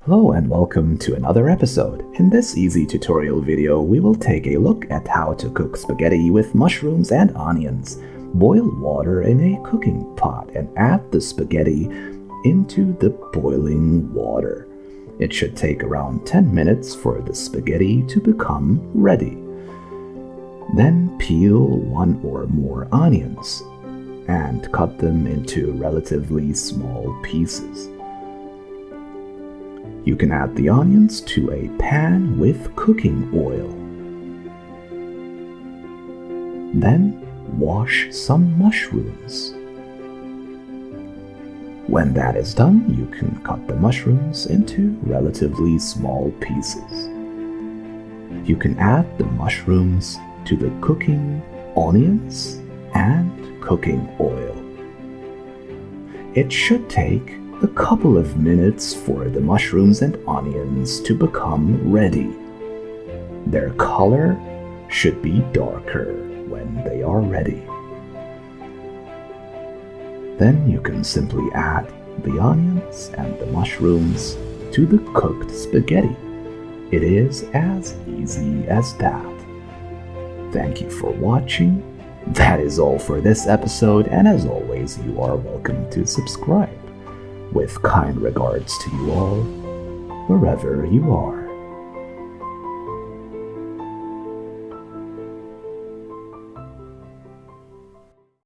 Hello and welcome to another episode. In this easy tutorial video, we will take a look at how to cook spaghetti with mushrooms and onions. Boil water in a cooking pot and add the spaghetti into the boiling water. It should take around 10 minutes for the spaghetti to become ready. Then peel one or more onions and cut them into relatively small pieces. You can add the onions to a pan with cooking oil. Then wash some mushrooms. When that is done, you can cut the mushrooms into relatively small pieces. You can add the mushrooms to the cooking onions and cooking oil. It should take a couple of minutes for the mushrooms and onions to become ready. Their color should be darker when they are ready. Then you can simply add the onions and the mushrooms to the cooked spaghetti. It is as easy as that. Thank you for watching. That is all for this episode, and as always, you are welcome to subscribe. With kind regards to you all, wherever you are.